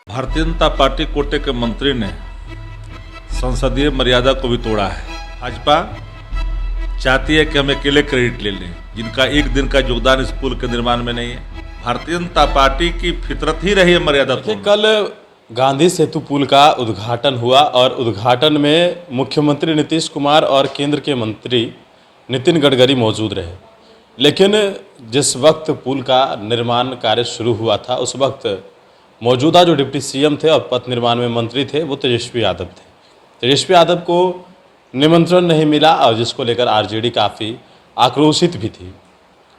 Bharatiya Janata party कोटे के मंत्री ने संसदीय मर्यादा को भी तोड़ा है। भाजपा चाहती है कि हम अकेले क्रेडिट ले लें, जिनका एक दिन का योगदान इस पुल के निर्माण में नहीं है। भारतीय जनता पार्टी की फितरत ही रही है मर्यादा तोड़ना। कल गांधी सेतु पुल का उद्घाटन हुआ और उद्घाटन में मुख्यमंत्री नीतीश कुमार और केंद्र के मंत्री नितिन गडकरी मौजूद रहे। लेकिन जिस वक्त पुल का निर्माण कार्य शुरू हुआ था उस वक्त मौजूदा जो डिप्टी सीएम थे और पथ निर्माण में मंत्री थे वो तेजस्वी यादव थे। तेजस्वी यादव को निमंत्रण नहीं मिला और जिसको लेकर आरजेडी काफ़ी आक्रोशित भी थी।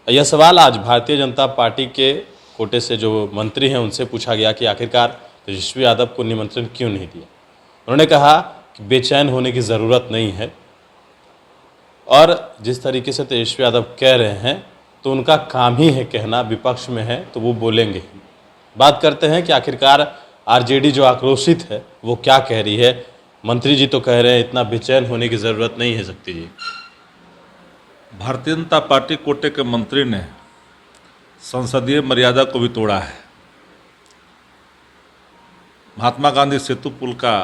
यह सवाल आज भारतीय जनता पार्टी के कोटे से जो मंत्री हैं उनसे पूछा गया कि आखिरकार तेजस्वी यादव को निमंत्रण क्यों नहीं दिया। उन्होंने कहा कि बेचैन होने की ज़रूरत नहीं है और जिस तरीके से तेजस्वी यादव कह रहे हैं तो उनका काम ही है कहना, विपक्ष में है तो वो बोलेंगे ही। बात करते हैं कि आखिरकार आरजेडी जो आक्रोशित है वो क्या कह रही है। मंत्री जी तो कह रहे हैं इतना बेचैन होने की ज़रूरत नहीं है। शक्ति जी, भारतीय जनता पार्टी कोटे के मंत्री ने संसदीय मर्यादा को भी तोड़ा है। महात्मा गांधी सेतु पुल का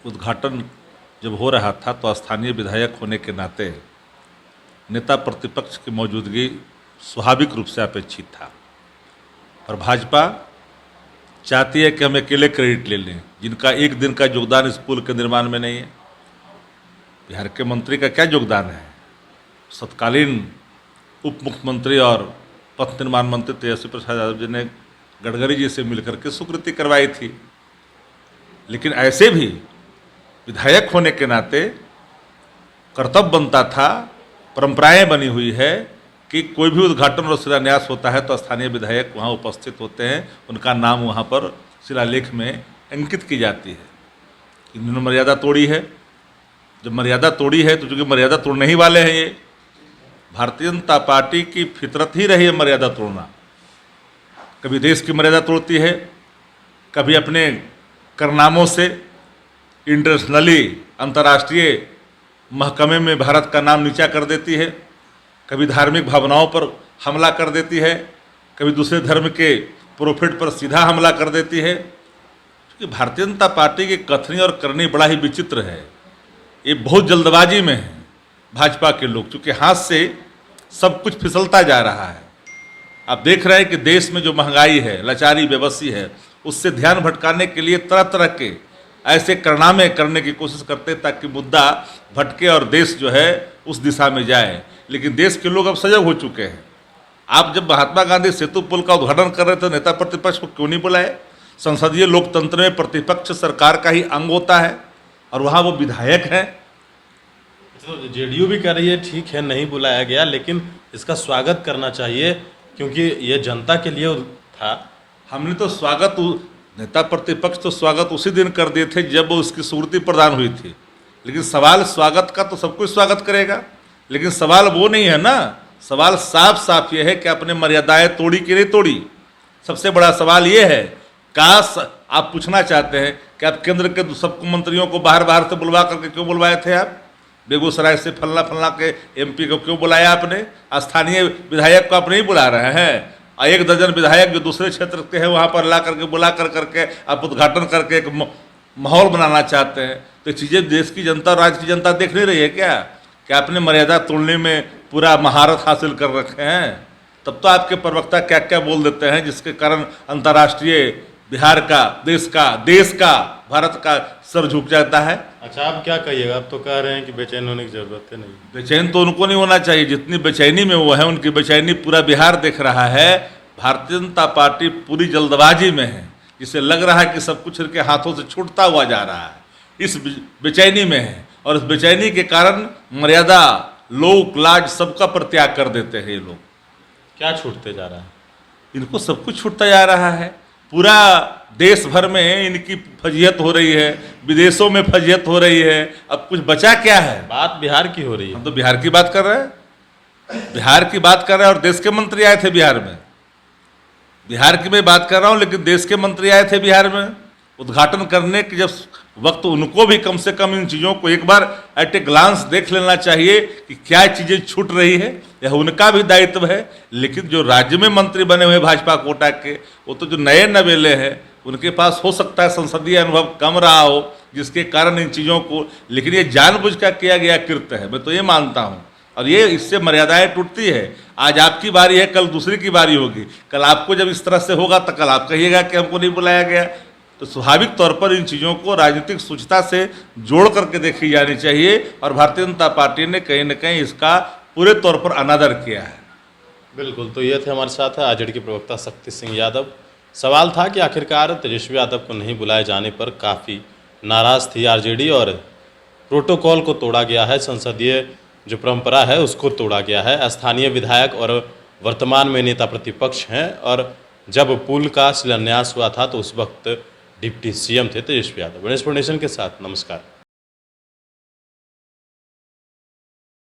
उद्घाटन जब हो रहा था तो स्थानीय विधायक होने के नाते नेता प्रतिपक्ष की मौजूदगी स्वाभाविक रूप से अपेक्षित था और भाजपा चाहती है कि हम अकेले क्रेडिट ले लें, जिनका एक दिन का योगदान इस पुल के निर्माण में नहीं है। बिहार के मंत्री का क्या योगदान है? तत्कालीन उप मुख्यमंत्री और पथ निर्माण मंत्री तेजस्वी प्रसाद यादव जी ने गडकरी जी से मिलकर के स्वीकृति करवाई थी। लेकिन ऐसे भी विधायक होने के नाते कर्तव्य बनता था, परंपराएं बनी हुई है कि कोई भी उद्घाटन और शिलान्यास होता है तो स्थानीय विधायक वहाँ उपस्थित होते हैं, उनका नाम वहाँ पर शिलालेख में अंकित की जाती है। इन्होंने मर्यादा तोड़ी है। जब मर्यादा तोड़ी है तो चूँकि मर्यादा तोड़ने ही वाले हैं ये, भारतीय जनता पार्टी की फितरत ही रही है मर्यादा तोड़ना। कभी देश की मर्यादा तोड़ती है, कभी अपने कारनामों से इंटरनेशनली अंतर्राष्ट्रीय महकमे में भारत का नाम नीचा कर देती है, कभी धार्मिक भावनाओं पर हमला कर देती है, कभी दूसरे धर्म के प्रॉफिट पर सीधा हमला कर देती है। क्योंकि भारतीय जनता पार्टी की कथनी और करनी बड़ा ही विचित्र है। ये बहुत जल्दबाजी में है भाजपा के लोग, क्योंकि हाथ से सब कुछ फिसलता जा रहा है। आप देख रहे हैं कि देश में जो महंगाई है, लाचारी, बेबसी है, उससे ध्यान भटकाने के लिए तरह तरह के ऐसे कारनामे करने की कोशिश करते हैं ताकि मुद्दा भटके और देश जो है उस दिशा में जाए। लेकिन देश के लोग अब सजग हो चुके हैं। आप जब महात्मा गांधी सेतु पुल का उद्घाटन कर रहे थे, नेता प्रतिपक्ष को क्यों नहीं बुलाए? संसदीय लोकतंत्र में प्रतिपक्ष सरकार का ही अंग होता है और वहाँ वो विधायक हैं। तो जेडीयू भी कह रही है ठीक है नहीं बुलाया गया, लेकिन इसका स्वागत करना चाहिए क्योंकि ये जनता के लिए था। हमने तो स्वागत, नेता प्रतिपक्ष तो स्वागत उसी दिन कर दिए थे जब उसकी स्वीकृति प्रदान हुई थी। लेकिन सवाल स्वागत का तो सब कुछ स्वागत करेगा, लेकिन सवाल वो नहीं है ना। सवाल साफ साफ ये है कि आपने मर्यादाएं तोड़ी कि नहीं तोड़ी। सबसे बड़ा सवाल ये है, काश आप पूछना चाहते हैं कि आप केंद्र के सबको मंत्रियों को बाहर बाहर से बुलवा करके क्यों बुलवाए थे? आप बेगूसराय से फलना फलना के एमपी को क्यों बुलाया आपने? स्थानीय विधायक को आप नहीं बुला रहे हैं। एक दर्जन विधायक जो दूसरे क्षेत्र के हैं वहाँ पर ला करके बुला करके आप उद्घाटन करके एक माहौल बनाना चाहते हैं। तो चीज़ें देश की जनता और राज्य की जनता देख नहीं रही है क्या कि आपने मर्यादा तोड़ने में पूरा महारत हासिल कर रखे हैं? तब तो आपके प्रवक्ता क्या क्या बोल देते हैं जिसके कारण अंतर्राष्ट्रीय बिहार का, देश का, भारत का सर झुक जाता है। अच्छा, आप क्या कहिएगा? आप तो कह रहे हैं कि बेचैन होने की जरूरत है। नहीं, बेचैन तो उनको नहीं होना चाहिए। जितनी बेचैनी में वो है, उनकी बेचैनी पूरा बिहार देख रहा है। भारतीय जनता पार्टी पूरी जल्दबाजी में है, जिसे लग रहा है कि सब कुछ इनके हाथों से छूटता हुआ जा रहा है। इस बेचैनी में है और इस बेचैनी के कारण मर्यादा, लोक लाज सबका परित्याग कर देते हैं ये लोग। क्या छूटते जा रहा है? इनको सब कुछ छूटता जा रहा है। पूरा देश भर में इनकी फजीहत हो रही है, विदेशों में फजीहत हो रही है। अब कुछ बचा क्या है? बात बिहार की हो रही है। हम तो बिहार की बात कर रहे हैं, बिहार की बात कर रहे हैं और देश के मंत्री आए थे बिहार में। बिहार की मैं बात कर रहा हूँ, लेकिन देश के मंत्री आए थे बिहार में उद्घाटन करने की। जब वक्त उनको भी कम से कम इन चीज़ों को एक बार एट ए ग्लांस देख लेना चाहिए कि क्या चीज़ें छूट रही है, यह उनका भी दायित्व है। लेकिन जो राज्य में मंत्री बने हुए भाजपा कोटा के, वो तो जो नए नवेले हैं, उनके पास हो सकता है संसदीय अनुभव कम रहा हो, जिसके कारण इन चीज़ों को, लेकिन ये जानबूझ कर किया गया कृत्य है, मैं तो ये मानता हूँ। और ये इससे मर्यादाएं टूटती है। आज आपकी बारी है, कल दूसरी की बारी होगी। कल आपको जब इस तरह से होगा तो कल आप कहिएगा कि हमको नहीं बुलाया गया। तो स्वाभाविक तौर पर इन चीज़ों को राजनीतिक सूचना से जोड़ करके देखी जानी चाहिए, और भारतीय जनता पार्टी ने कहीं न कहीं इसका पूरे तौर पर अनादर किया है। बिल्कुल, तो ये थे हमारे साथ आरजेडी के प्रवक्ता शक्ति सिंह यादव। सवाल था कि आखिरकार तेजस्वी यादव को नहीं बुलाए जाने पर काफ़ी नाराज़ थी आरजेडी, और प्रोटोकॉल को तोड़ा गया है, संसदीय जो परंपरा है उसको तोड़ा गया है। स्थानीय विधायक और वर्तमान में नेता प्रतिपक्ष हैं, और जब पुल का शिलान्यास हुआ था तो उस वक्त डिप्टी सीएम थे तेजस्वी यादव। गणेश फाउंडेशन के साथ नमस्कार।